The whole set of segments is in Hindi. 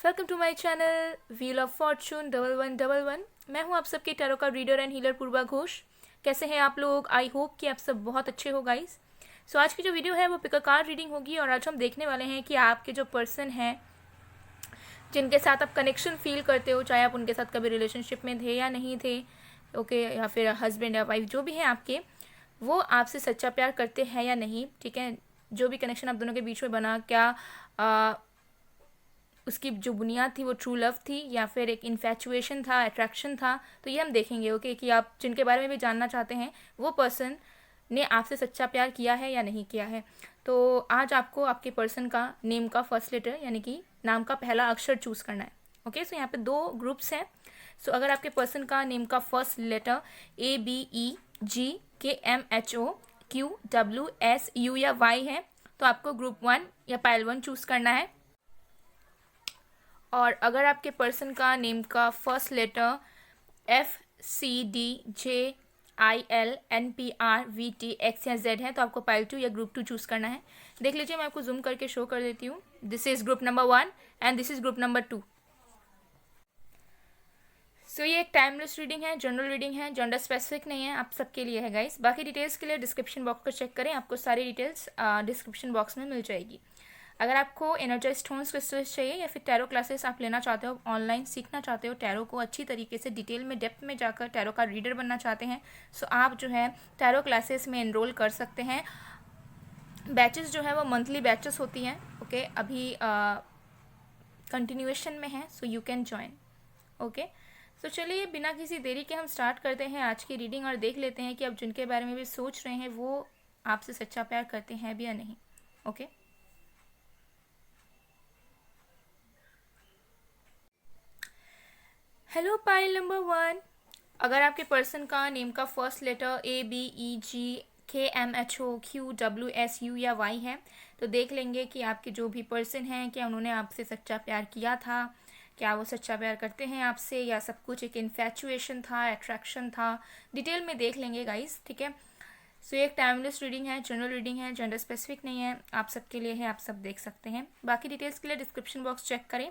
Welcome to my channel wheel of fortune 1111। मैं हूं आप सबके टैरो का reader and healer Purva Ghosh. कैसे हैं आप लोग? आई होप कि आप सब बहुत अच्छे हो गाइस। सो आज की जो वीडियो है वो पिक अ कार्ड रीडिंग होगी और आज हम देखने वाले हैं कि आपके जो पर्सन हैं जिनके साथ आप कनेक्शन फील करते हो, चाहे आप उनके साथ कभी रिलेशनशिप में थे या नहीं थे, ओके, या फिर हस्बैंड या वाइफ जो भी हैं आपके, वो आपसे सच्चा प्यार करते हैं या नहीं। ठीक है, जो भी कनेक्शन आप दोनों के बीच में बना, क्या उसकी जो बुनियाद थी वो ट्रू लव थी या फिर एक इन्फैचुएशन था, अट्रैक्शन था। तो ये हम देखेंगे, ओके, कि आप जिनके बारे में भी जानना चाहते हैं वो पर्सन ने आपसे सच्चा प्यार किया है या नहीं किया है। तो आज आपको आपके पर्सन का नेम का फर्स्ट लेटर यानी कि नाम का पहला अक्षर चूज़ करना है। ओके, सो यहाँ पे दो ग्रुप्स हैं। सो अगर आपके पर्सन का नेम का फर्स्ट लेटर ABEGKMHOQWSU या Y है तो आपको ग्रुप 1 या पाइल 1 चूज़ करना है। और अगर आपके पर्सन का नेम का फर्स्ट लेटर FCDJILNPRVTX या Z है तो आपको पाइल 2 या ग्रुप 2 चूज़ करना है। देख लीजिए, मैं आपको जूम करके शो कर देती हूँ। This is group number 1 and this is group number 2। सो ये एक टाइमलेस रीडिंग है, जनरल रीडिंग है, जेंडर स्पेसिफिक नहीं है, आप सबके लिए है गाइस। बाकी डिटेल्स के लिए डिस्क्रिप्शन बॉक्स को चेक करें, आपको सारी डिटेल्स डिस्क्रिप्शन बॉक्स में मिल जाएगी। अगर आपको एनर्जाइज स्टोन्स क्रिस्टल्स चाहिए या फिर टैरो क्लासेस आप लेना चाहते हो, ऑनलाइन सीखना चाहते हो, टैरो को अच्छी तरीके से डिटेल में डेप्थ में जाकर टैरो का रीडर बनना चाहते हैं, सो आप जो है टैरो क्लासेस में एनरोल कर सकते हैं। बैचेस जो है वो मंथली बैचेस होती हैं, ओके, अभी कंटिन्यूएशन में है, so you can join. Okay, तो चलिए बिना किसी देरी के हम स्टार्ट करते हैं आज की रीडिंग और देख लेते हैं कि आप जिनके बारे में भी सोच रहे हैं वो आपसे सच्चा प्यार करते हैं भी या नहीं। Okay, hello pile number 1। अगर आपके पर्सन का नेम का फर्स्ट लेटर ABEGKMHOQWSU या Y है तो देख लेंगे कि आपके जो भी पर्सन हैं क्या उन्होंने आपसे सच्चा प्यार किया था, क्या वो सच्चा प्यार करते हैं आपसे, या सब कुछ एक इन्फैचुएशन था, अट्रैक्शन था। डिटेल में देख लेंगे गाइस, ठीक है। सो ये एक टाइमलेस रीडिंग है, जनरल रीडिंग है, जेंडर स्पेसिफिक नहीं है, आप सबके लिए है, आप सब देख सकते हैं। बाकी डिटेल्स के लिए डिस्क्रिप्शन बॉक्स चेक करें।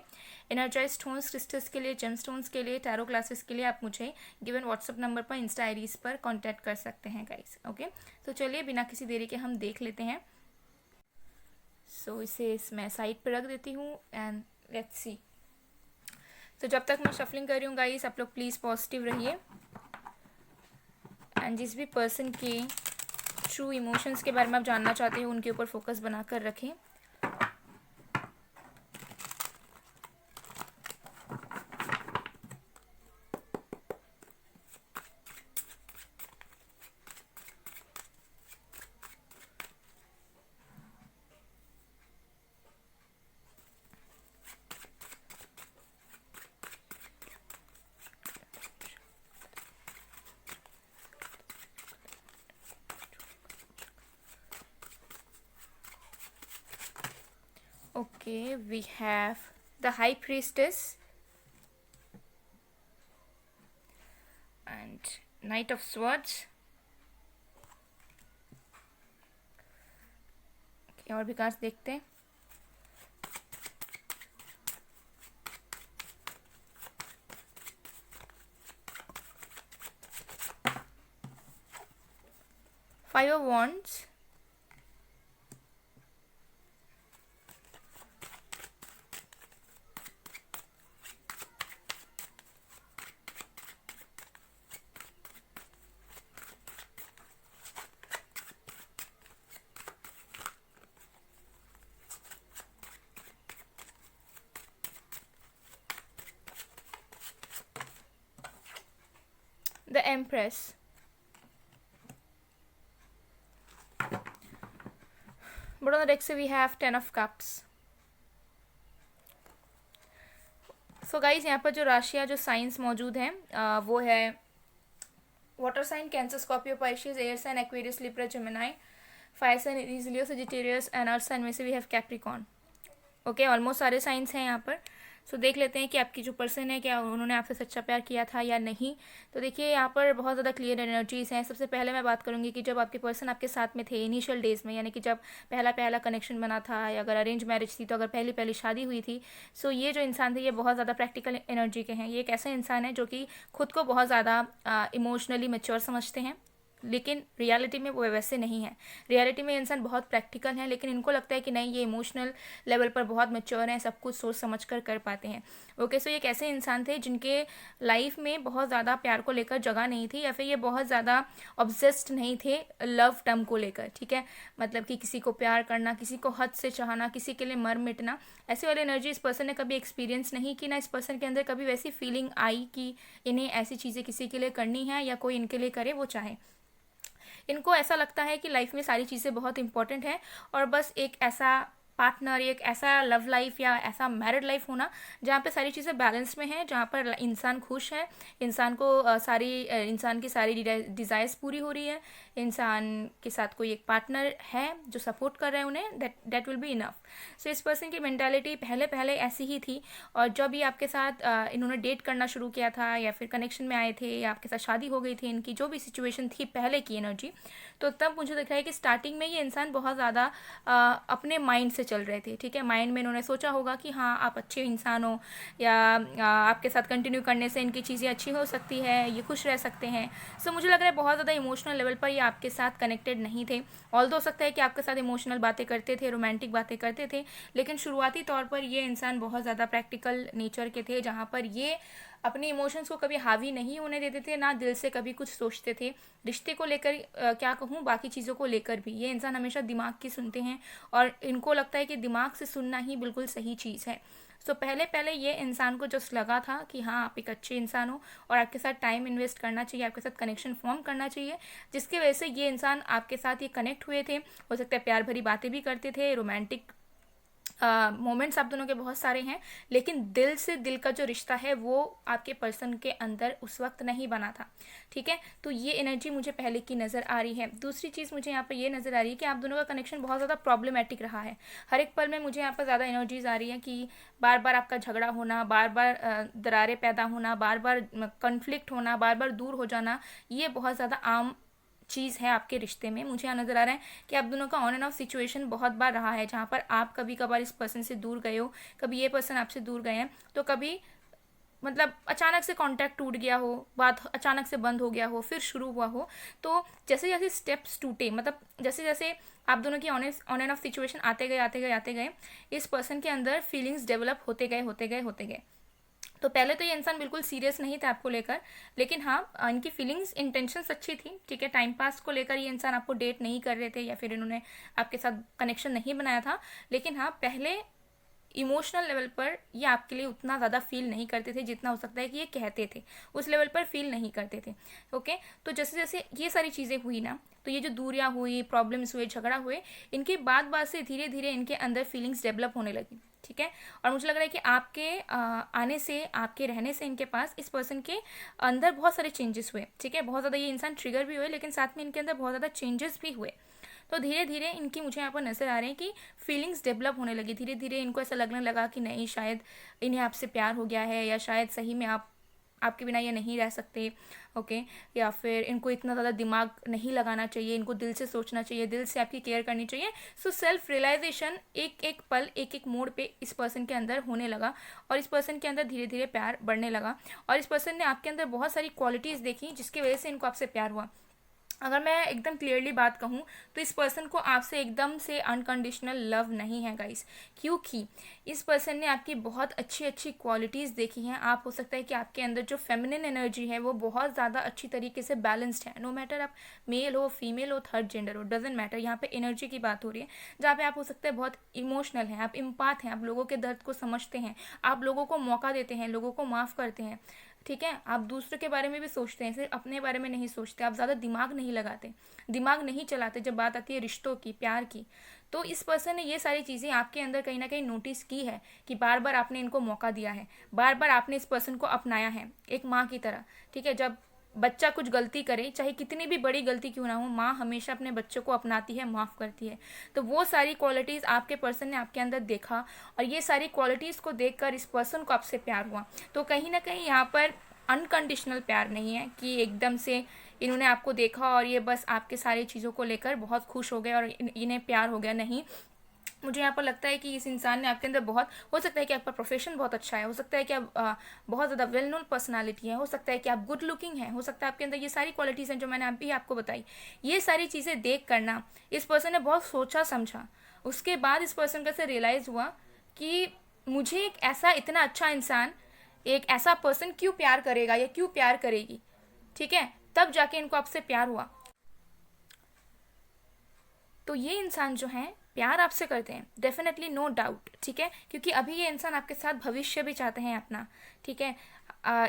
एनर्जाइज स्टोन्स क्रिस्टल्स के लिए, जेम स्टोन्स के लिए, टैरो क्लासेस के लिए आप मुझे गिवन व्हाट्सअप नंबर पर, इंस्टा आईडीज पर कॉन्टैक्ट कर सकते हैं गाइस। ओके, तो चलिए बिना किसी देरी के हम देख लेते हैं। सो इसे मैं साइड पर रख देती हूँ एंड लेट्स सी। तो जब तक मैं शफलिंग कर रही हूँ गाइस, आप लोग प्लीज़ पॉजिटिव रहिए एंड जिस भी पर्सन के ट्रू इमोशंस के बारे में आप जानना चाहते हो उनके ऊपर फोकस बनाकर रखें। Okay, we have the High Priestess and Knight of Swords. Okay, और भी कार्ड्स देखते हैं। Five of Wands, the Empress, but on the deck से we have 10 of Cups. So guys यहाँ पर जो राशियाँ, जो साइंस मौजूद हैं वो है water sign, Cancer, Scorpio, Pisces, air sign, Aquarius, Libra, Gemini, fire sign, Aries, Leo, Sagittarius and earth sign में से we have Capricorn. Okay, almost सारे साइंस हैं यहाँ पर। सो देख लेते हैं कि आपकी जो पर्सन है क्या उन्होंने आपसे सच्चा प्यार किया था या नहीं। तो देखिए यहाँ पर बहुत ज़्यादा क्लियर एनर्जीज़ हैं। सबसे पहले मैं बात करूँगी कि जब आपके पर्सन आपके साथ में थे इनिशियल डेज़ में, यानी कि जब पहला पहला कनेक्शन बना था, या अगर अरेंज मैरिज थी तो अगर पहली पहली शादी हुई थी, सो ये जो इंसान थे ये बहुत ज़्यादा प्रैक्टिकल एनर्जी के हैं। ये एक ऐसे इंसान है जो कि खुद को बहुत ज़्यादा इमोशनली मैच्योर समझते हैं, लेकिन रियलिटी में वो वैसे नहीं है। रियलिटी में इंसान बहुत प्रैक्टिकल है, लेकिन इनको लगता है कि नहीं ये इमोशनल लेवल पर बहुत मैच्योर हैं, सब कुछ सोच समझ कर पाते हैं। ओके, सो ये एक ऐसे इंसान थे जिनके लाइफ में बहुत ज़्यादा प्यार को लेकर जगह नहीं थी, या फिर ये बहुत ज़्यादा ऑब्सेस्ड नहीं थे लव टर्म को लेकर। ठीक है, मतलब कि किसी को प्यार करना, किसी को हद से चाहना, किसी के लिए मर मिटना, ऐसी वाली एनर्जी इस पर्सन ने कभी एक्सपीरियंस नहीं की। ना इस पर्सन के अंदर कभी वैसी फीलिंग आई कि इन्हें ऐसी चीज़ें किसी के लिए करनी है या कोई इनके लिए करे वो चाहे। इनको ऐसा लगता है कि लाइफ में सारी चीज़ें बहुत इंपॉर्टेंट है, और बस एक ऐसा पार्टनर, एक ऐसा लव लाइफ या ऐसा मैरिड लाइफ होना जहाँ पे सारी चीज़ें बैलेंस में हैं, जहाँ पर इंसान खुश है, इंसान को इंसान की सारी डिज़ायर्स पूरी हो रही है, इंसान के साथ कोई एक पार्टनर है जो सपोर्ट कर रहा है उन्हें, दैट विल बी इनफ। सो इस पर्सन की मेंटालिटी पहले पहले ऐसी ही थी, और जब ये आपके साथ इन्होंने डेट करना शुरू किया था या फिर कनेक्शन में आए थे या आपके साथ शादी हो गई थी, इनकी जो भी सिचुएशन थी पहले की एनर्जी, तो तब मुझे दिख रहा है कि स्टार्टिंग में ये इंसान बहुत ज़्यादा अपने माइंड से चल रहे थे। ठीक है, माइंड में इन्होंने सोचा होगा कि हाँ आप अच्छे इंसान हो, या आपके साथ कंटिन्यू करने से इनकी चीज़ें अच्छी हो सकती है, ये खुश रह सकते हैं। सो मुझे लग रहा है बहुत ज़्यादा इमोशनल लेवल पर ये आपके साथ कनेक्टेड नहीं थे। ऑल्दो हो सकता है कि आपके साथ इमोशनल बातें करते थे, रोमांटिक बातें करते थे, लेकिन शुरुआती तौर पर ये इंसान बहुत ज़्यादा प्रैक्टिकल नेचर के थे, जहाँ पर ये अपने इमोशंस को कभी हावी नहीं होने देते थे, ना दिल से कभी कुछ सोचते थे। रिश्ते को लेकर क्या कहूँ, बाकी चीज़ों को लेकर भी ये इंसान हमेशा दिमाग की सुनते हैं, और इनको लगता है कि दिमाग से सुनना ही बिल्कुल सही चीज़ है। सो पहले पहले ये इंसान को जस्ट लगा था कि हाँ आप एक अच्छे इंसान हो, और आपके साथ टाइम इन्वेस्ट करना चाहिए, आपके साथ कनेक्शन फॉर्म करना चाहिए, जिसकी वजह से ये इंसान आपके साथ ये कनेक्ट हुए थे। हो सकता है प्यार भरी बातें भी करते थे, रोमांटिक मोमेंट्स आप दोनों के बहुत सारे हैं, लेकिन दिल से दिल का जो रिश्ता है वो आपके पर्सन के अंदर उस वक्त नहीं बना था। ठीक है, तो ये एनर्जी मुझे पहले की नज़र आ रही है। दूसरी चीज़ मुझे यहाँ पर ये नज़र आ रही है कि आप दोनों का कनेक्शन बहुत ज़्यादा प्रॉब्लमेटिक रहा है। हर एक पल में मुझे यहाँ पर ज़्यादा एनर्जीज आ रही है कि बार बार आपका झगड़ा होना, बार बार दरारें पैदा होना, बार बार कन्फ्लिक्ट होना, बार बार दूर हो जाना, ये बहुत ज़्यादा आम चीज़ है आपके रिश्ते में। मुझे यहाँ नज़र आ रहा है कि आप दोनों का ऑन एंड ऑफ सिचुएशन बहुत बार रहा है, जहाँ पर आप कभी कभार इस पर्सन से दूर गए हो, कभी ये पर्सन आपसे दूर गए हैं, तो कभी मतलब अचानक से कांटेक्ट टूट गया हो, बात अचानक से बंद हो गया हो, फिर शुरू हुआ हो। तो जैसे जैसे स्टेप्स टूटे, मतलब जैसे जैसे आप दोनों की ऑन एंड ऑफ सिचुएशन आते गए, इस पर्सन के अंदर फीलिंग्स डेवलप होते गए। तो पहले तो ये इंसान बिल्कुल सीरियस नहीं था आपको लेकर, लेकिन हाँ इनकी फीलिंग्स इंटेंशंस अच्छी थी। ठीक है, टाइम पास को लेकर ये इंसान आपको डेट नहीं कर रहे थे, या फिर इन्होंने आपके साथ कनेक्शन नहीं बनाया था, लेकिन हाँ पहले इमोशनल लेवल पर ये आपके लिए उतना ज़्यादा फील नहीं करते थे जितना हो सकता है कि ये कहते थे, उस लेवल पर फील नहीं करते थे। ओके, तो जैसे जैसे ये सारी चीज़ें हुई ना, तो ये जो दूरियां हुई, प्रॉब्लम्स हुए, झगड़ा हुए, इनके बाद से धीरे धीरे इनके अंदर फीलिंग्स डेवलप होने लगी। ठीक है, और मुझे लग रहा है कि आपके आने से, आपके रहने से इनके पास, इस पर्सन के अंदर बहुत सारे चेंजेस हुए। ठीक है, बहुत ज़्यादा ये इंसान ट्रिगर भी हुए, लेकिन साथ में इनके अंदर बहुत ज़्यादा चेंजेस भी हुए। तो धीरे धीरे इनकी मुझे यहाँ पर नज़र आ रहे हैं कि फीलिंग्स डेवलप होने लगी। धीरे धीरे इनको ऐसा लगने लगा कि नहीं, शायद इन्हें आपसे प्यार हो गया है, या शायद सही में आपके बिना ये नहीं रह सकते। ओके, या फिर इनको इतना ज़्यादा दिमाग नहीं लगाना चाहिए, इनको दिल से सोचना चाहिए, दिल से आपकी केयर करनी चाहिए। सो सेल्फ रियलाइजेशन एक एक पल, एक एक मोड़ पे इस पर्सन के अंदर होने लगा, और इस पर्सन के अंदर धीरे धीरे प्यार बढ़ने लगा, और इस पर्सन ने आपके अंदर बहुत सारी क्वालिटीज़ देखी जिसकी वजह से इनको आपसे प्यार हुआ। अगर मैं एकदम क्लियरली बात कहूँ तो इस पर्सन को आपसे एकदम से अनकंडीशनल लव नहीं है गाइस, क्योंकि इस पर्सन ने आपकी बहुत अच्छी अच्छी क्वालिटीज़ देखी हैं। आप हो सकता है कि आपके अंदर जो फेमिनिन एनर्जी है वो बहुत ज़्यादा अच्छी तरीके से बैलेंस्ड है। नो मैटर आप मेल हो, फीमेल हो, थर्ड जेंडर हो, डजेंट मैटर, यहाँ पे एनर्जी की बात हो रही है, जहाँ पे आप हो सकते हैं बहुत इमोशनल हैं, आप इम्पाथ हैं, आप लोगों के दर्द को समझते हैं, आप लोगों को मौका देते हैं, लोगों को माफ़ करते हैं। ठीक है, आप दूसरों के बारे में भी सोचते हैं, सिर्फ अपने बारे में नहीं सोचते, आप ज़्यादा दिमाग नहीं लगाते, दिमाग नहीं चलाते जब बात आती है रिश्तों की, प्यार की। तो इस पर्सन ने ये सारी चीज़ें आपके अंदर कहीं ना कहीं नोटिस की है कि बार बार आपने इनको मौका दिया है, बार बार आपने इस पर्सन को अपनाया है एक माँ की तरह। ठीक है, जब बच्चा कुछ गलती करे, चाहे कितनी भी बड़ी गलती क्यों ना हो, माँ हमेशा अपने बच्चों को अपनाती है, माफ़ करती है। तो वो सारी क्वालिटीज़ आपके पर्सन ने आपके अंदर देखा, और ये सारी क्वालिटीज़ को देखकर इस पर्सन को आपसे प्यार हुआ। तो कहीं ना कहीं यहाँ पर अनकंडीशनल प्यार नहीं है कि एकदम से इन्होंने आपको देखा और ये बस आपके सारी चीज़ों को लेकर बहुत खुश हो गए और इन्हें प्यार हो गया, नहीं। मुझे यहाँ पर लगता है कि इस इंसान ने आपके अंदर बहुत, हो सकता है कि आपका प्रोफेशन बहुत अच्छा है, हो सकता है कि आप बहुत ज़्यादा वेल नोन पर्सनालिटी है, हो सकता है कि आप गुड लुकिंग हैं, हो सकता है आपके अंदर ये सारी क्वालिटीज़ हैं जो मैंने अभी आपको बताई। ये सारी चीज़ें देख करना इस पर्सन ने बहुत सोचा समझा, उसके बाद इस पर्सन का से रियलाइज़ हुआ कि मुझे एक ऐसा इतना अच्छा इंसान, एक ऐसा पर्सन क्यों प्यार करेगा या क्यों प्यार करेगी, ठीक है। तब जाके इनको आपसे प्यार हुआ। तो ये इंसान जो है प्यार आपसे करते हैं, डेफिनेटली, नो डाउट, ठीक है, क्योंकि अभी ये इंसान आपके साथ भविष्य भी चाहते हैं अपना, ठीक है।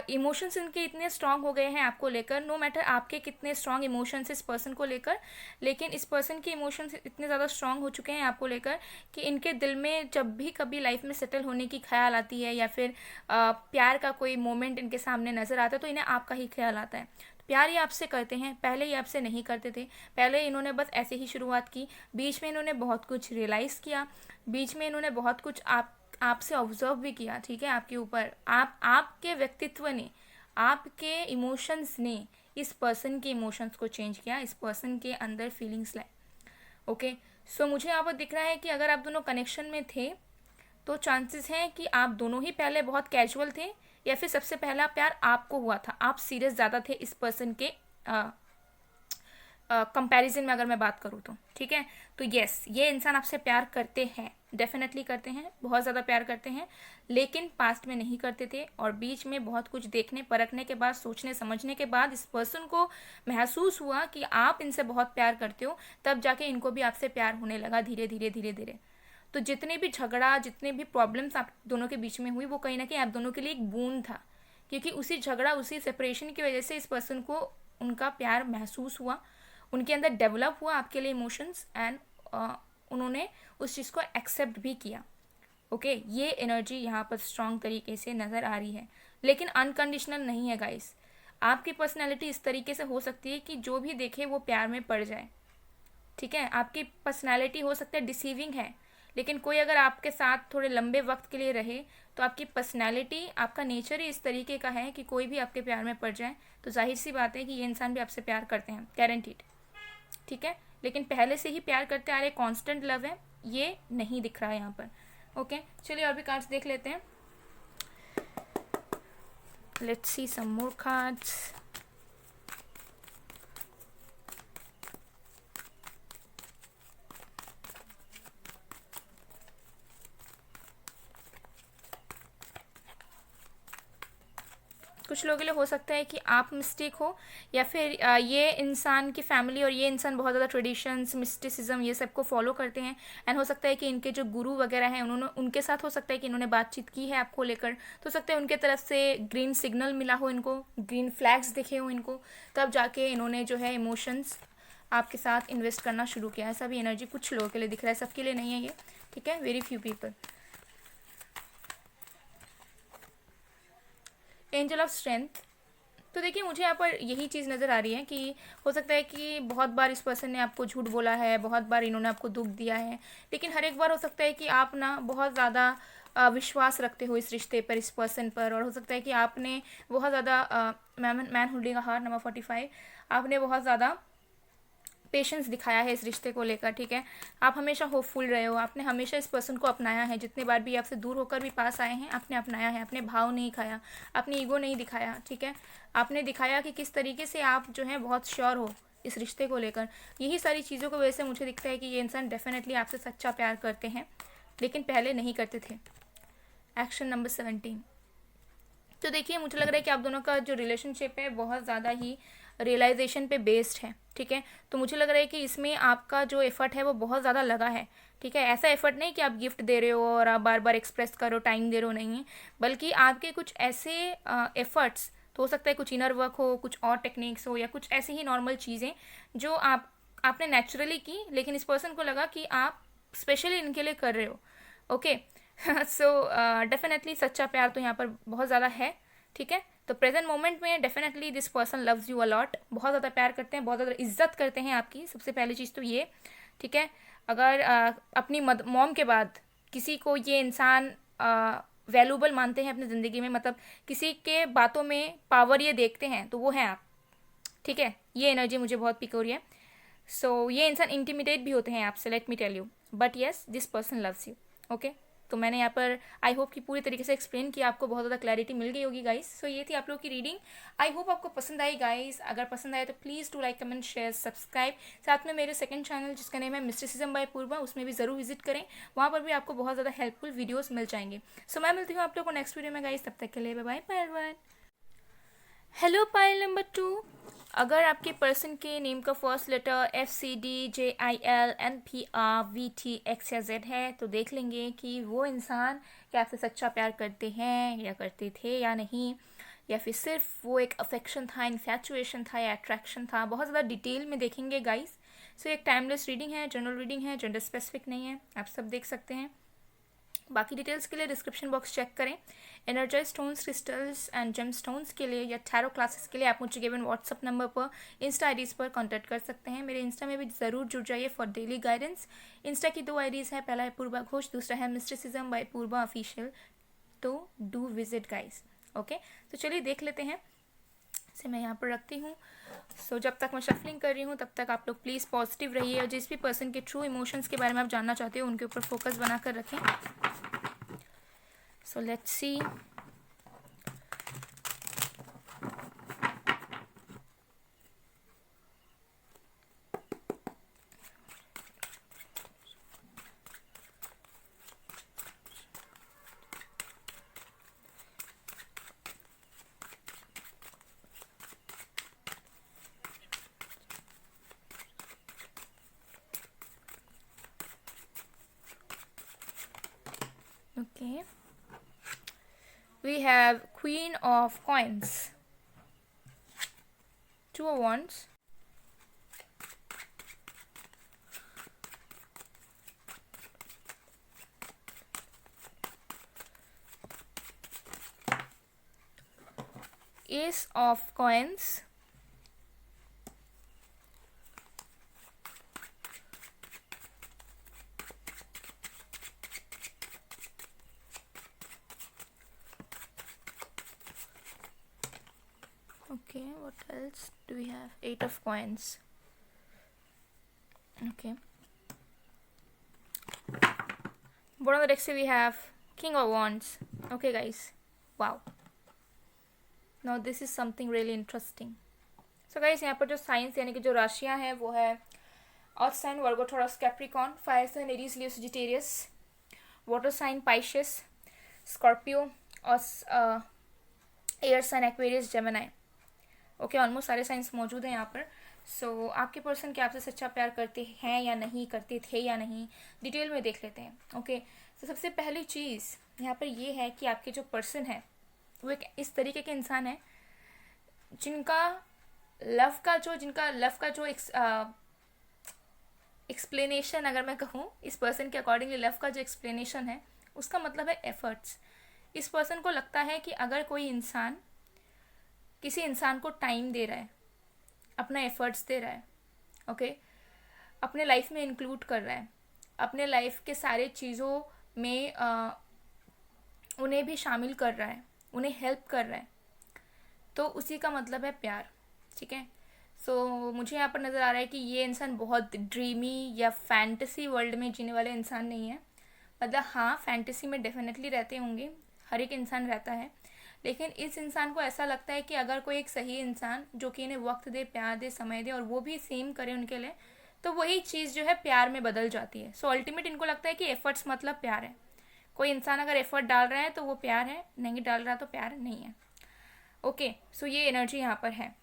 इमोशंस इनके इतने स्ट्रांग हो गए हैं आपको लेकर, नो मैटर आपके कितने स्ट्रांग इमोशंस इस पर्सन को लेकर, लेकिन इस पर्सन के इमोशंस इतने ज़्यादा स्ट्रांग हो चुके हैं आपको लेकर कि इनके दिल में जब भी कभी लाइफ में सेटल होने की ख्याल आती है या फिर प्यार का कोई मोमेंट इनके सामने नज़र आता है तो इन्हें आपका ही ख्याल आता है। प्यार ये आपसे करते हैं, पहले ये आपसे नहीं करते थे, पहले इन्होंने बस ऐसे ही शुरुआत की, बीच में इन्होंने बहुत कुछ रियलाइज़ किया, बीच में इन्होंने बहुत कुछ आपसे ऑब्जर्व भी किया, ठीक है, आपके ऊपर, आपके व्यक्तित्व ने, आपके इमोशंस ने इस पर्सन के इमोशंस को चेंज किया, इस पर्सन के अंदर फीलिंग्स लाए। ओके, सो मुझे यहाँ पर दिख रहा है कि अगर आप दोनों कनेक्शन में थे तो चांसेस हैं कि आप दोनों ही पहले बहुत कैजुअल थे, या फिर सबसे पहला प्यार आपको हुआ था, आप सीरियस ज़्यादा थे इस पर्सन के कंपैरिजन में अगर मैं बात करूँ तो, ठीक है। तो यस, ये इंसान आपसे प्यार करते हैं, डेफिनेटली करते हैं, बहुत ज़्यादा प्यार करते हैं, लेकिन पास्ट में नहीं करते थे, और बीच में बहुत कुछ देखने परखने के बाद, सोचने समझने के बाद इस पर्सन को महसूस हुआ कि आप इनसे बहुत प्यार करते हो, तब जाके इनको भी आपसे प्यार होने लगा, धीरे धीरे धीरे धीरे। तो जितने भी झगड़ा, जितने भी प्रॉब्लम्स आप दोनों के बीच में हुई, वो कहीं ना कहीं आप दोनों के लिए एक बूंद था, क्योंकि उसी झगड़ा, उसी सेपरेशन की वजह से इस पर्सन को उनका प्यार महसूस हुआ, उनके अंदर डेवलप हुआ आपके लिए इमोशंस, एंड उन्होंने उस चीज़ को एक्सेप्ट भी किया। ओके, ये एनर्जी यहाँ पर स्ट्रांग तरीके से नज़र आ रही है, लेकिन अनकंडीशनल नहीं है गाइस। आपकी पर्सनैलिटी इस तरीके से हो सकती है कि जो भी देखे वो प्यार में पड़ जाए, ठीक है। आपकी पर्सनैलिटी हो सकता है डिसीविंग है, लेकिन कोई अगर आपके साथ थोड़े लंबे वक्त के लिए रहे तो आपकी पर्सनैलिटी, आपका नेचर ही इस तरीके का है कि कोई भी आपके प्यार में पड़ जाए, तो जाहिर सी बात है कि ये इंसान भी आपसे प्यार करते हैं, गारंटीड, ठीक है। लेकिन पहले से ही प्यार करते आ रहे, कांस्टेंट लव है, ये नहीं दिख रहा है यहाँ पर। ओके, चलिए और भी कार्ड्स देख लेते हैं। Let's see some more cards. कुछ लोगों के लिए हो सकता है कि आप मिस्टेक हो, या फिर ये इंसान की फैमिली और ये इंसान बहुत ज़्यादा ट्रेडिशंस, मिस्टिसिज्म, ये सब को फॉलो करते हैं, एंड हो सकता है कि इनके जो गुरु वगैरह हैं उन्होंने, उनके साथ हो सकता है कि इन्होंने बातचीत की है आपको लेकर, तो हो सकता है उनके तरफ से ग्रीन सिग्नल मिला हो इनको, ग्रीन फ्लैग्स दिखे हो इनको, तब जाके इन्होंने जो है इमोशंस आपके साथ इन्वेस्ट करना शुरू किया। ऐसा भी एनर्जी कुछ लोगों के लिए दिख रहा है, सबके लिए नहीं है ये, ठीक है, very few people. Angel of strength. तो देखिए, मुझे यहाँ पर यही चीज़ नज़र आ रही है कि हो सकता है कि बहुत बार इस पर्सन ने आपको झूठ बोला है, बहुत बार इन्होंने आपको दुख दिया है, लेकिन हर एक बार हो सकता है कि आप ना बहुत ज़्यादा विश्वास रखते हो इस रिश्ते पर, इस पर्सन पर, और हो सकता है कि आपने बहुत ज़्यादा man holding a heart number 45, आपने बहुत ज़्यादा पेशेंस दिखाया है इस रिश्ते को लेकर, ठीक है। आप हमेशा होपफुल रहे हो, आपने हमेशा इस पर्सन को अपनाया है, जितने बार भी आपसे दूर होकर भी पास आए हैं आपने अपनाया है, आपने भाव नहीं खाया, अपनी ईगो नहीं दिखाया, ठीक है। आपने दिखाया कि किस तरीके से आप जो है बहुत श्योर हो इस रिश्ते को लेकर। यही सारी चीज़ों की वजह से मुझे दिखता है कि ये इंसान डेफिनेटली आपसे सच्चा प्यार करते हैं, लेकिन पहले नहीं करते थे। Action number 17। तो देखिए, मुझे लग रहा है कि आप दोनों का जो रिलेशनशिप है बहुत ज़्यादा ही रियलाइजेशन पे बेस्ड है, ठीक है। तो मुझे लग रहा है कि इसमें आपका जो एफर्ट है वो बहुत ज़्यादा लगा है, ठीक है। ऐसा एफर्ट नहीं कि आप गिफ्ट दे रहे हो और आप बार बार एक्सप्रेस करो, टाइम दे रहे हो, नहीं है, बल्कि आपके कुछ ऐसे एफर्ट्स, तो हो सकता है कुछ इनर वर्क हो, कुछ और टेक्निक्स हो, या कुछ ऐसी ही नॉर्मल चीज़ें जो आपने नेचुरली की, लेकिन इस पर्सन को लगा कि आप स्पेशली इनके लिए कर रहे हो। ओके, सो डेफिनेटली सच्चा प्यार तो यहाँ पर बहुत ज़्यादा है, ठीक है। तो प्रेजेंट मोमेंट में definitely this person loves you a lot, बहुत ज़्यादा प्यार करते हैं, बहुत ज़्यादा इज्जत करते हैं आपकी, सबसे पहली चीज़ तो ये, ठीक है। अगर अपनी मॉम के बाद किसी को ये इंसान वैल्यूबल मानते हैं अपनी ज़िंदगी में, मतलब किसी के बातों में पावर ये देखते हैं, तो वो हैं आप, ठीक है। ये एनर्जी मुझे बहुत पिक हो रही है। सो ये इंसान इंटिमिडेट भी होते हैं आपसे, let me tell you, but yes this person loves you, okay. तो मैंने यहाँ पर आई होप कि पूरी तरीके से एक्सप्लेन किया, आपको बहुत ज़्यादा क्लैरिटी मिल गई होगी गाइस। सो ये थी आप लोग की रीडिंग, आई होप आपको पसंद आई गाइस। अगर पसंद आए तो please do like, comment, share, subscribe. साथ में मेरे सेकंड चैनल जिसका नेम है मिस्टिसिज्म बाय पूर्वा, उसमें भी ज़रूर विजिट करें, वहाँ पर भी आपको बहुत ज़्यादा हेल्पफुल वीडियोज़ मिल जाएंगे। सो मैं मिलती हूँ आप लोग को नेक्स्ट वीडियो में गाइस, तब तक के लिए बाय बाय पायल 1। हेलो पायल नंबर 2, अगर आपके पर्सन के नेम का फर्स्ट लेटर FCDJILNPRVTXYZ है तो देख लेंगे कि वो इंसान क्या आपसे सच्चा प्यार करते हैं या करते थे या नहीं, या फिर सिर्फ वो एक अफेक्शन था, इन्फैचुएशन था या अट्रैक्शन था। बहुत ज़्यादा डिटेल में देखेंगे गाइस। सो एक टाइमलेस रीडिंग है, जनरल रीडिंग है, जेंडर स्पेसिफिक नहीं है, आप सब देख सकते हैं। बाकी डिटेल्स के लिए डिस्क्रिप्शन बॉक्स चेक करें। Energise stones, crystals and gem stones के लिए या टैरो क्लासेस के लिए आप मुझे गिवन व्हाट्सअप नंबर पर, इंस्टा आईडीज़ पर कांटेक्ट कर सकते हैं। मेरे इंस्टा में भी ज़रूर जुड़ जाइए फॉर डेली गाइडेंस। इंस्टा की 2 आईडीज़ है, पहला है पूर्वा घोष, दूसरा है मिस्टिसिज्म बाय पूर्वा ऑफिशियल। तो डू विजिट गाइस, ओके। तो चलिए देख लेते हैं, इसे मैं यहाँ पर रखती हूँ। सो जब तक मैं शफलिंग कर रही हूँ तब तक आप लोग प्लीज़ पॉजिटिव रहिए, और जिस भी पर्सन के ट्रू इमोशंस के बारे में आप जानना चाहते हो उनके ऊपर फोकस बनाकर रखें। So let's see. Okay. We have Queen of Coins, 2 of Wands, Ace of Coins, okay, what else do we have? 8 of Coins, okay. Bottom of the deck we have King of Wands, okay guys, wow. Now this is something really interesting. So guys, यहाँ पर जो साइंस यानी कि जो राशियाँ हैं वो है earth sign Virgo Taurus Capricorn, fire sign Aries Leo Sagittarius, water sign Pisces Scorpio, और air sign Aquarius Gemini. Okay, almost सारे साइंस मौजूद हैं यहाँ पर। सो आपके पर्सन क्या आपसे सच्चा प्यार करते हैं या नहीं, करते थे या नहीं, डिटेल में देख लेते हैं। ओके, तो सबसे पहली चीज़ यहाँ पर ये है कि आपके जो पर्सन है वो एक इस तरीके के इंसान है जिनका लव का जो एक्सप्लेनेशन, अगर मैं कहूँ इस पर्सन के अकॉर्डिंगली लव का जो एक्सप्लेनेशन है उसका मतलब है एफर्ट्स। इस पर्सन को लगता है कि अगर कोई इंसान किसी इंसान को टाइम दे रहा है, अपना एफर्ट्स दे रहा है, ओके, अपने लाइफ में इंक्लूड कर रहा है, अपने लाइफ के सारे चीज़ों में उन्हें भी शामिल कर रहा है, उन्हें हेल्प कर रहा है, तो उसी का मतलब है प्यार, ठीक है। सो मुझे यहाँ पर नज़र आ रहा है कि ये इंसान बहुत ड्रीमी या फैंटेसी वर्ल्ड में जीने वाले इंसान नहीं है। मतलब हाँ, फैंटेसी में डेफिनेटली रहते होंगे, हर एक इंसान रहता है, लेकिन इस इंसान को ऐसा लगता है कि अगर कोई एक सही इंसान जो कि इन्हें वक्त दे, प्यार दे, समय दे और वो भी सेम करे उनके लिए, तो वही चीज़ जो है प्यार में बदल जाती है। सो अल्टीमेट इनको लगता है कि एफर्ट्स मतलब प्यार है। कोई इंसान अगर एफर्ट डाल रहा है तो वो प्यार है, नहीं डाल रहा तो प्यार नहीं है। ओके, सो ये एनर्जी यहाँ पर है।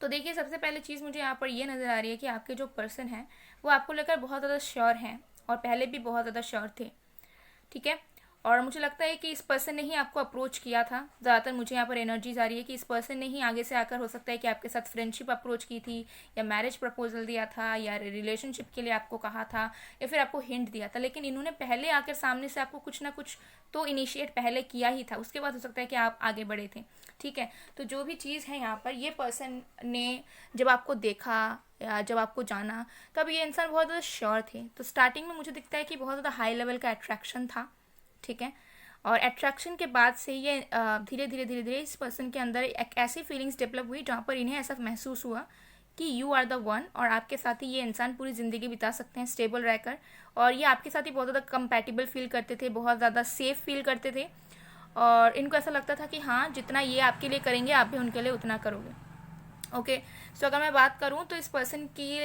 तो देखिए, सबसे पहले चीज़ मुझे यहाँ पर ये नज़र आ रही है कि आपके जो पर्सन हैं वो आपको लेकर बहुत ज़्यादा श्योर हैं और पहले भी बहुत ज़्यादा श्योर थे, ठीक है। और मुझे लगता है कि इस पर्सन ने ही आपको अप्रोच किया था। ज़्यादातर मुझे यहाँ पर एनर्जीज आ रही है कि इस पर्सन ने ही आगे से आकर, हो सकता है कि आपके साथ फ्रेंडशिप अप्रोच की थी, या मैरिज प्रपोजल दिया था, या रिलेशनशिप के लिए आपको कहा था, या फिर आपको हिंट दिया था। लेकिन इन्होंने पहले आकर सामने से आपको कुछ ना कुछ तो इनिशिएट पहले किया ही था, उसके बाद हो सकता है कि आप आगे बढ़े थे। ठीक है, तो जो भी चीज़ है यहाँ पर, ये पर्सन ने जब आपको देखा या जब आपको जाना, तब ये इंसान बहुत ज़्यादा श्योर थे। तो स्टार्टिंग में मुझे दिखता है कि बहुत ज़्यादा हाई लेवल का अट्रैक्शन था। ठीक है, और अट्रैक्शन के बाद से ये धीरे धीरे धीरे धीरे इस पर्सन के अंदर एक ऐसी फीलिंग्स डेवलप हुई जहाँ पर इन्हें ऐसा महसूस हुआ कि यू आर द वन, और आपके साथ ही ये इंसान पूरी ज़िंदगी बिता सकते हैं स्टेबल रहकर। और ये आपके साथ ही बहुत ज़्यादा कंपैटिबल फील करते थे, बहुत ज़्यादा सेफ फील करते थे, और इनको ऐसा लगता था कि हाँ, जितना ये आपके लिए करेंगे आप भी उनके लिए उतना करोगे। ओके, सो अगर मैं बात करूँ तो इस पर्सन की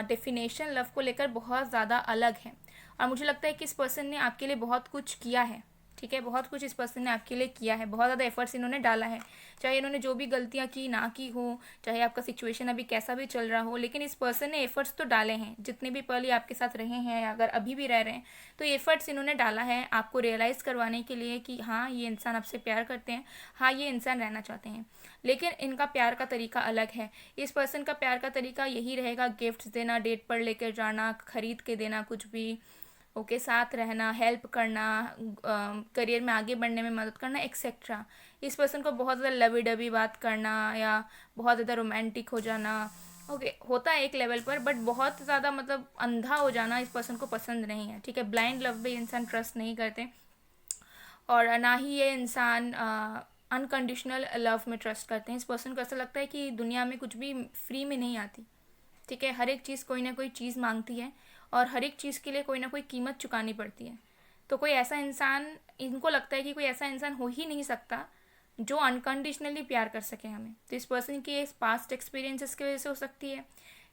डेफिनेशन लव को लेकर बहुत ज़्यादा अलग है, और मुझे लगता है कि इस पर्सन ने आपके लिए बहुत कुछ किया है। ठीक है, बहुत कुछ इस पर्सन ने आपके लिए किया है, बहुत ज़्यादा एफर्ट्स इन्होंने डाला है। चाहे इन्होंने जो भी गलतियाँ की ना की हो, चाहे आपका सिचुएशन अभी कैसा भी चल रहा हो, लेकिन इस पर्सन ने एफर्ट्स तो डाले हैं। जितने भी पल ये आपके साथ रहे हैं, या अगर अभी भी रह रहे हैं, तो एफर्ट्स इन्होंने डाला है आपको रियलाइज़ करवाने के लिए कि हाँ, ये इंसान आपसे प्यार करते हैं, हाँ, ये इंसान रहना चाहते हैं। लेकिन इनका प्यार का तरीका अलग है। इस पर्सन का प्यार का तरीका यही रहेगा, गिफ्ट्स देना, डेट पर लेकर जाना, खरीद के देना कुछ भी, ओके, साथ रहना, हेल्प करना, करियर में आगे बढ़ने में मदद करना, एक्सेट्रा। इस पर्सन को बहुत ज़्यादा लवी डबी बात करना, या बहुत ज़्यादा रोमांटिक हो जाना, ओके, होता है एक लेवल पर, बट बहुत ज़्यादा मतलब अंधा हो जाना इस पर्सन को पसंद नहीं है। ठीक है, ब्लाइंड लव पे इंसान ट्रस्ट नहीं करते, और ना ही ये इंसान अनकंडीशनल लव में ट्रस्ट करते हैं। इस पर्सन को ऐसा लगता है कि दुनिया में कुछ भी फ्री में नहीं आती। ठीक है, हर एक चीज़ कोई ना कोई चीज़ मांगती है, और हर एक चीज़ के लिए कोई ना कोई कीमत चुकानी पड़ती है। तो कोई ऐसा इंसान, इनको लगता है कि कोई ऐसा इंसान हो ही नहीं सकता जो अनकंडीशनली प्यार कर सके हमें। तो इस पर्सन की पास्ट एक्सपीरियंसेस की वजह से हो सकती है,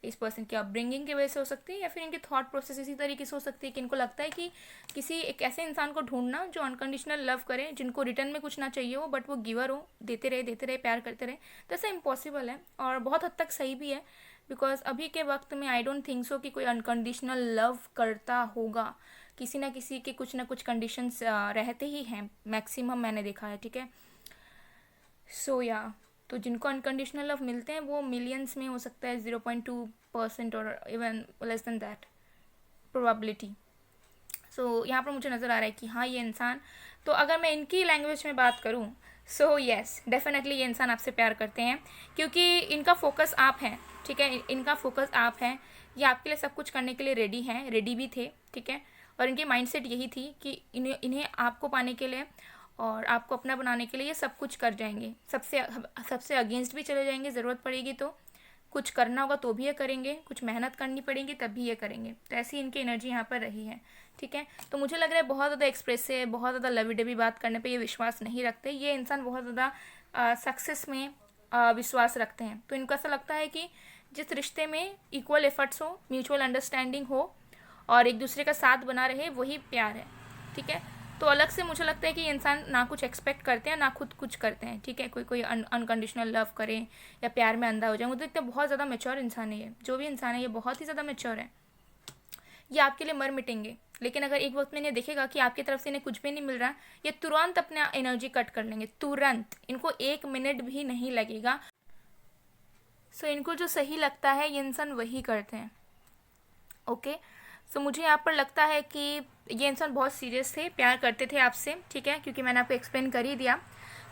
इस पर्सन की अपब्रिंगिंग की वजह से हो सकती है, या फिर इनके थॉट प्रोसेस इसी तरीके से हो सकती है कि इनको लगता है कि किसी एक ऐसे इंसान को ढूंढना जो अनकंडीशनल लव करे, जिनको रिटर्न में कुछ ना चाहिए हो, बट वो गिवर हो, देते रहे, प्यार करते रहे। तो ऐसा इम्पॉसिबल है, और बहुत हद तक सही भी है, बिकॉज अभी के वक्त में आई डोंट थिंक सो कि कोई अनकंडीशनल लव करता होगा। किसी ना किसी के कुछ ना कुछ कंडीशंस रहते ही हैं, मैक्सिमम मैंने देखा है। ठीक है, सो या, तो जिनको अनकंडीशनल लव मिलते हैं वो मिलियंस में हो सकता है, 0.2% और even less than that probability. So यहाँ पर मुझे नज़र आ रहा है कि हाँ, ये इंसान, तो अगर मैं इनकी लैंग्वेज में बात करूँ, सो येस, डेफिनेटली ये इंसान आपसे प्यार करते हैं, क्योंकि इनका फोकस आप हैं। ठीक है, इनका फोकस आप हैं, ये आपके लिए सब कुछ करने के लिए रेडी हैं, रेडी भी थे। ठीक है, और इनकी माइंडसेट यही थी कि इन्हें आपको पाने के लिए और आपको अपना बनाने के लिए ये सब कुछ कर जाएंगे, सबसे अगेंस्ट भी चले जाएंगे, ज़रूरत पड़ेगी तो, कुछ करना होगा तो भी ये करेंगे, कुछ मेहनत करनी पड़ेगी तब भी ये करेंगे। तो ऐसी इनकी एनर्जी यहाँ पर रही है। ठीक है, तो मुझे लग रहा है बहुत ज़्यादा एक्सप्रेसिव, बहुत ज़्यादा लवी डबी बात करने पे ये विश्वास नहीं रखते। ये इंसान बहुत ज़्यादा सक्सेस में विश्वास रखते हैं। तो इनको ऐसा लगता है कि जिस रिश्ते में इक्वल एफर्ट्स हो, म्यूचुअल अंडरस्टैंडिंग हो, और एक दूसरे का साथ बना रहे, वही प्यार है। ठीक है, तो अलग से मुझे लगता है कि इंसान ना कुछ एक्सपेक्ट करते हैं, ना खुद कुछ करते हैं। ठीक है, कोई अनकंडीशनल लव करे या प्यार में अंधा हो जाए। मुझे लगता है बहुत ज़्यादा मेच्योर इंसान है ये, जो भी इंसान है ये बहुत ही ज़्यादा मेच्योर है। ये आपके लिए मर मिटेंगे, लेकिन अगर एक वक्त में इन्हें देखेगा कि आपकी तरफ से इन्हें कुछ भी नहीं मिल रहा, ये तुरंत अपना एनर्जी कट कर लेंगे, तुरंत। इनको 1 मिनट भी नहीं लगेगा। सो इनको जो सही लगता है ये इंसान वही करते हैं। ओके, सो मुझे यहाँ पर लगता है कि ये इंसान बहुत सीरियस थे, प्यार करते थे आपसे। ठीक है, क्योंकि मैंने आपको एक्सप्लेन कर ही दिया।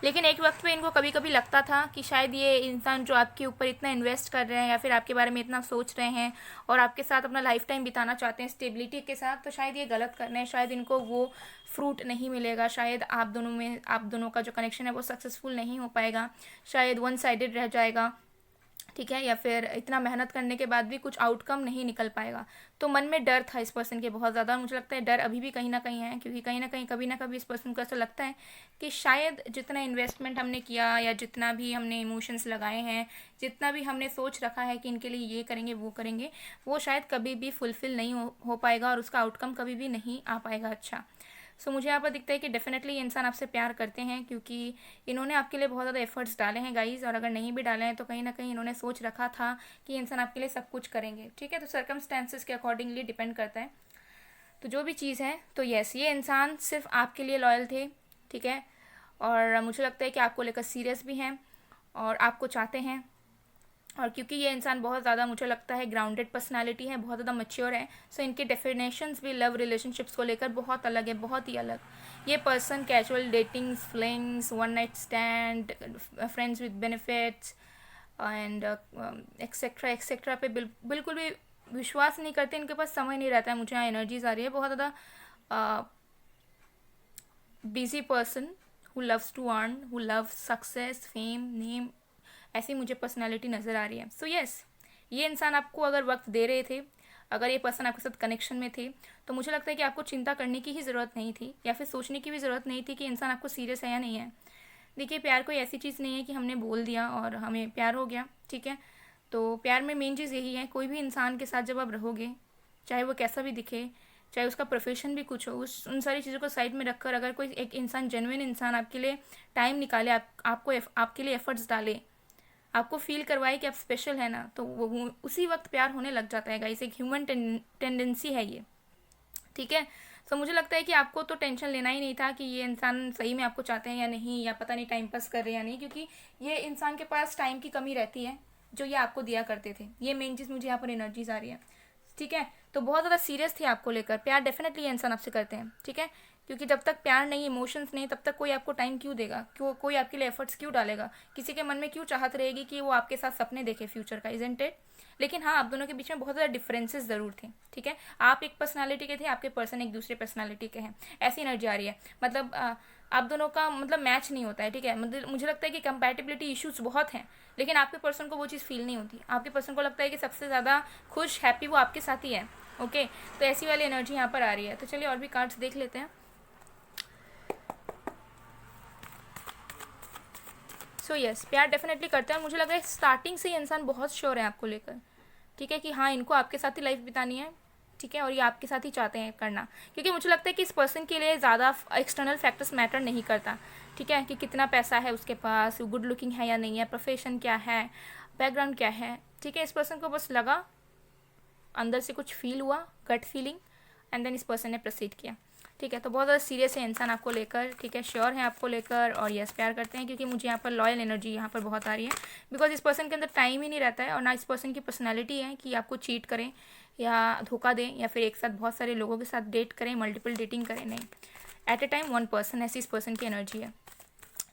लेकिन एक वक्त पे इनको कभी कभी लगता था कि शायद ये इंसान जो आपके ऊपर इतना इन्वेस्ट कर रहे हैं, या फिर आपके बारे में इतना सोच रहे हैं, और आपके साथ अपना लाइफ टाइम बिताना चाहते हैं स्टेबिलिटी के साथ, तो शायद ये गलत कर रहे हैं। शायद इनको वो फ्रूट नहीं मिलेगा, शायद आप दोनों का जो कनेक्शन है वो सक्सेसफुल नहीं हो पाएगा, शायद वन साइडेड रह जाएगा। ठीक है, या फिर इतना मेहनत करने के बाद भी कुछ आउटकम नहीं निकल पाएगा। तो मन में डर था इस पर्सन के बहुत ज़्यादा। मुझे लगता है डर अभी भी कहीं ना कहीं है, क्योंकि कहीं ना कहीं कभी ना कभी इस पर्सन को ऐसा लगता है कि शायद जितना इन्वेस्टमेंट हमने किया, या जितना भी हमने इमोशंस लगाए हैं, जितना भी हमने सोच रखा है कि इनके लिए ये करेंगे वो करेंगे, वो शायद कभी भी फुलफिल नहीं हो पाएगा, और उसका आउटकम कभी भी नहीं आ पाएगा अच्छा। सो मुझे यहाँ पर दिखता है कि डेफिनेटली ये इंसान आपसे प्यार करते हैं, क्योंकि इन्होंने आपके लिए बहुत ज़्यादा एफर्ट्स डाले हैं गाइज। और अगर नहीं भी डाले हैं तो कहीं ना कहीं इन्होंने सोच रखा था कि इंसान आपके लिए सब कुछ करेंगे। ठीक है, तो सर्कमस्टेंसेस के अकॉर्डिंगली डिपेंड करता है। तो जो भी चीज़ है, तो यस, ये इंसान सिर्फ आपके लिए लॉयल थे, ठीक है, और मुझे लगता है कि आपको लेकर सीरियस भी हैं और आपको चाहते हैं। और क्योंकि ये इंसान बहुत ज़्यादा, मुझे लगता है, ग्राउंडेड पर्सनालिटी है, बहुत ज़्यादा मैच्योर है, सो इनके डेफिनेशंस भी लव रिलेशनशिप्स को लेकर बहुत अलग है, बहुत ही अलग। ये person casual datings, flings, one night stand, friends with benefits and etcetera etcetera पे बिल्कुल भी विश्वास नहीं करते, इनके पास समय नहीं रहता है। मुझे यहाँ एनर्जीज आ रही है बहुत ज़्यादा busy person who loves to earn, who loves success, fame, name, ऐसी मुझे पर्सनालिटी नज़र आ रही है। सो यस, ये इंसान आपको अगर वक्त दे रहे थे, अगर ये पर्सन आपके साथ कनेक्शन में थे, तो मुझे लगता है कि आपको चिंता करने की ही ज़रूरत नहीं थी, या फिर सोचने की भी ज़रूरत नहीं थी कि इंसान आपको सीरियस है या नहीं है। देखिए, प्यार कोई ऐसी चीज़ नहीं है कि हमने बोल दिया और हमें प्यार हो गया, ठीक है। तो प्यार में मेन चीज़ यही है, कोई भी इंसान के साथ जब आप रहोगे, चाहे वो कैसा भी दिखे, चाहे उसका प्रोफेशन भी कुछ हो, उन सारी चीज़ों को साइड में रखकर अगर कोई एक इंसान, जेन्युइन इंसान आपके लिए टाइम निकाले, आपके लिए एफर्ट्स डाले, आपको फील करवाए कि आप स्पेशल है ना, तो वो उसी वक्त प्यार होने लग जाता है गाइस। एक ह्यूमन टेंडेंसी है ये, ठीक है। तो मुझे लगता है कि आपको तो टेंशन लेना ही नहीं था कि ये इंसान सही में आपको चाहते हैं या नहीं, या पता नहीं टाइम पास कर रहे हैं या नहीं, क्योंकि ये इंसान के पास टाइम की कमी रहती है जो ये आपको दिया करते थे। ये मेन चीज़ मुझे यहाँ पर एनर्जीज आ रही है, ठीक है। तो बहुत ज़्यादा सीरियस थे आपको लेकर, प्यार डेफिनेटली ये इंसान आपसे करते हैं, ठीक है, क्योंकि जब तक प्यार नहीं, इमोशंस नहीं, तब तक कोई आपको टाइम क्यों देगा, क्यों कोई आपके लिए एफर्ट्स क्यों डालेगा, किसी के मन में क्यों चाहत रहेगी कि वो आपके साथ सपने देखे फ्यूचर का, इजंट इट। लेकिन हाँ, आप दोनों के बीच में बहुत ज़्यादा डिफरेंसेस ज़रूर थे, ठीक है। आप एक पर्सनालिटी के थे, आपके पर्सन एक दूसरे पर्सनालिटी के हैं, ऐसी एनर्जी आ रही है। मतलब आप दोनों का मतलब मैच नहीं होता है, ठीक है। मतलब मुझे लगता है कि कंपैटिबिलिटी इश्यूज बहुत हैं, लेकिन आपके पर्सन को वो चीज़ फील नहीं होती। आपके पर्सन को लगता है कि सबसे ज़्यादा खुश, हैप्पी वो आपके साथ ही है, ओके। तो ऐसी वाली एनर्जी यहाँ पर आ रही है। तो चलिए और भी कार्ड्स देख लेते हैं। सो यस, प्यार डेफिनेटली करते हैं, और मुझे लग रहा है स्टार्टिंग से ही इंसान बहुत श्योर है आपको लेकर, ठीक है, कि हाँ, इनको आपके साथ ही लाइफ बितानी है, ठीक है, और ये आपके साथ ही चाहते हैं करना। क्योंकि मुझे लगता है कि इस पर्सन के लिए ज़्यादा एक्सटर्नल फैक्टर्स मैटर नहीं करता, ठीक है, कि कितना पैसा है उसके पास, गुड लुकिंग है या नहीं है, प्रोफेशन क्या है, बैकग्राउंड क्या है, ठीक है। इस पर्सन को बस लगा, अंदर से कुछ फील हुआ, गट फीलिंग, एंड देन इस पर्सन ने प्रोसीड किया, ठीक है। तो बहुत ज़्यादा सीरियस है इंसान आपको लेकर, ठीक है, श्योर है आपको लेकर, और यस, प्यार करते हैं। क्योंकि मुझे यहाँ पर लॉयल एनर्जी यहाँ पर बहुत आ रही है, बिकॉज इस पर्सन के अंदर टाइम ही नहीं रहता है, और ना इस पर्सन की पर्सनैलिटी है कि आपको चीट करें या धोखा दें, या फिर एक साथ बहुत सारे लोगों के साथ डेट करें, मल्टीपल डेटिंग करें, नहीं, at a time one person, ऐसी इस पर्सन की एनर्जी है,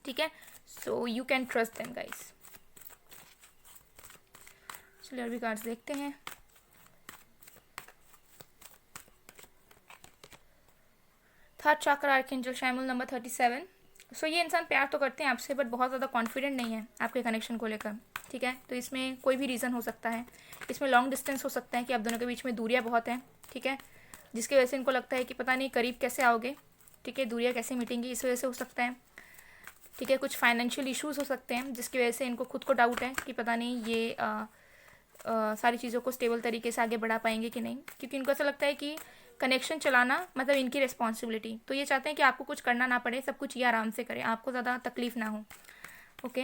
ठीक है। So you can trust them guys. चलिए और भी कार्ड्स देखते हैं। थर्ड चक्र आर्कएंजल शैमुल नंबर 37। सो ये इंसान प्यार तो करते हैं आपसे, बट बहुत ज़्यादा कॉन्फिडेंट नहीं है आपके कनेक्शन को लेकर, ठीक है। तो इसमें कोई भी रीज़न हो सकता है, इसमें लॉन्ग डिस्टेंस हो सकता है कि आप दोनों के बीच में दूरियां बहुत हैं, ठीक है, जिसकी वजह से इनको लगता है कि पता नहीं करीब कैसे आओगे, ठीक है, दूरियां कैसे मिटेंगी, इस वजह से हो सकता है, ठीक है। कुछ फाइनेंशियल इश्यूज़ हो सकते हैं जिसकी वजह से इनको खुद को डाउट है कि पता नहीं ये सारी चीज़ों को स्टेबल तरीके से आगे बढ़ा पाएंगे कि नहीं, क्योंकि इनको ऐसा लगता है कि कनेक्शन चलाना मतलब इनकी रिस्पॉन्सिबिलिटी। तो ये चाहते हैं कि आपको कुछ करना ना पड़े, सब कुछ ये आराम से करें, आपको ज़्यादा तकलीफ ना हो, okay.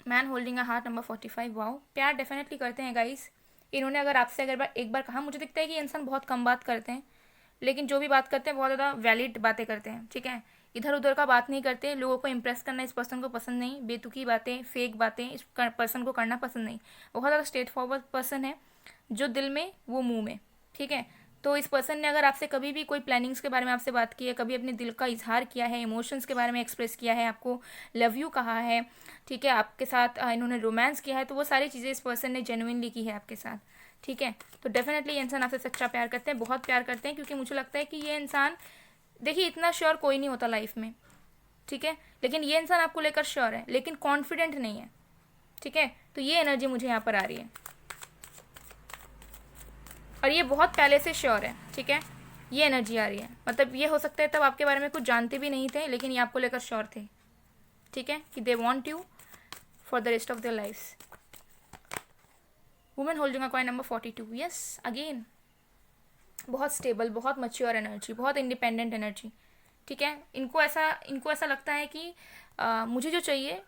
Man holding a heart number 45। Wow, प्यार डेफिनेटली करते हैं गाइस। इन्होंने अगर आपसे अगर एक बार कहा, मुझे दिखता है कि इंसान बहुत कम बात करते हैं, लेकिन जो भी बात करते हैं बहुत ज़्यादा वैलिड बातें करते हैं, ठीक है। इधर उधर का बात नहीं करते, लोगों को इंप्रेस करना इस पर्सन को पसंद नहीं, बेतुकी बातें, फेक बातें इस पर्सन को करना पसंद नहीं। बहुत ज़्यादा स्ट्रेट फॉरवर्ड पर्सन है, जो दिल में वो मुंह में, ठीक है। तो इस पर्सन ने अगर आपसे कभी भी कोई प्लानिंग्स के बारे में आपसे बात की है, कभी अपने दिल का इजहार किया है, इमोशंस के बारे में एक्सप्रेस किया है, आपको लव यू कहा है, ठीक है, आपके साथ इन्होंने रोमांस किया है, तो वो सारी चीज़ें इस पर्सन ने जेन्युइनली की है आपके साथ, ठीक है। तो डेफिनेटली ये इंसान आपसे सच्चा प्यार करते हैं, बहुत प्यार करते हैं, क्योंकि मुझे लगता है कि ये इंसान, देखिए, इतना श्योर कोई नहीं होता लाइफ में, ठीक है, लेकिन ये इंसान आपको लेकर श्योर है, लेकिन कॉन्फिडेंट नहीं है, ठीक है। तो ये एनर्जी मुझे यहाँ पर आ रही है, और ये बहुत पहले से श्योर है, ठीक है, ये एनर्जी आ रही है। मतलब ये हो सकता है तब आपके बारे में कुछ जानते भी नहीं थे, लेकिन ये आपको लेकर श्योर थे, ठीक है, कि they want you for the rest of their lifes. Women holding a coin number 42। Yes, again बहुत स्टेबल, बहुत मैच्योर एनर्जी, बहुत इंडिपेंडेंट एनर्जी, ठीक है। इनको ऐसा लगता है कि मुझे जो चाहिए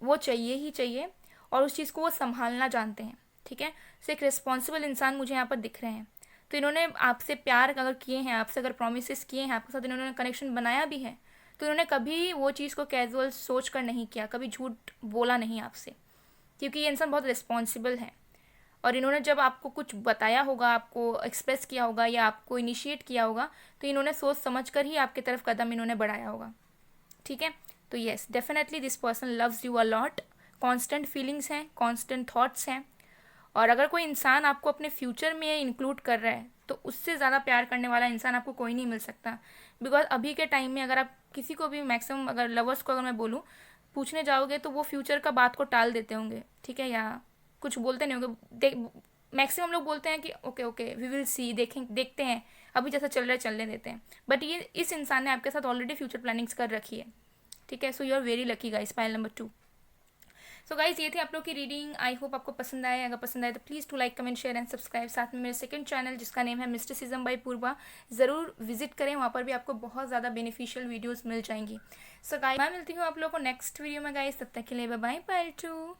वो चाहिए ही चाहिए, और उस चीज़ को वो संभालना जानते हैं, ठीक है। सो एक रिस्पॉन्सिबल इंसान मुझे यहाँ पर दिख रहे हैं। तो इन्होंने आपसे प्यार अगर किए हैं, आपसे अगर प्रोमिस किए हैं, आपके साथ इन्होंने कनेक्शन बनाया भी है, तो इन्होंने कभी वो चीज़ को कैजुअल सोच कर नहीं किया, कभी झूठ बोला नहीं आपसे, क्योंकि ये इंसान बहुत रिस्पॉन्सिबल है। और इन्होंने जब आपको कुछ बताया होगा, आपको एक्सप्रेस किया होगा या आपको इनिशिएट किया होगा, तो इन्होंने सोच समझ कर ही आपकी तरफ कदम इन्होंने बढ़ाया होगा, ठीक है। तो yes, definitely this person loves you a lot. Constant feelings हैं, कॉन्स्टेंट थॉट्स हैं। और अगर कोई इंसान आपको अपने फ्यूचर में इंक्लूड कर रहा है, तो उससे ज़्यादा प्यार करने वाला इंसान आपको कोई नहीं मिल सकता। बिकॉज अभी के टाइम में अगर आप किसी को भी, मैक्सिमम अगर लवर्स को अगर मैं बोलूँ, पूछने जाओगे तो वो फ्यूचर का बात को टाल देते होंगे, ठीक है, या कुछ बोलते नहीं होंगे। मैक्सिमम लोग बोलते हैं कि okay okay we will see, देखते हैं, अभी जैसा चल रहा है चलने देते हैं। बट ये इस इंसान ने आपके साथ ऑलरेडी फ्यूचर प्लानिंग्स कर रखी है, ठीक है। So you are very lucky guys, pile number 2। So guys ये थी आप लोग की रीडिंग। आई होप आपको पसंद आए। अगर पसंद आए तो please do like, comment, share and subscribe. साथ में मेरे सेकंड चैनल जिसका नेम है मिस्टिसिज्म बाय पूर्वा, ज़रूर विजिट करें, वहाँ पर भी आपको बहुत ज़्यादा बेनिफिशियल वीडियोज़ मिल जाएंगी। सो गाइस मैं मिलती हूँ आप लोगों को नेक्स्ट वीडियो में गाइस, तब तक के लिए बाय बाय, पाइल 2।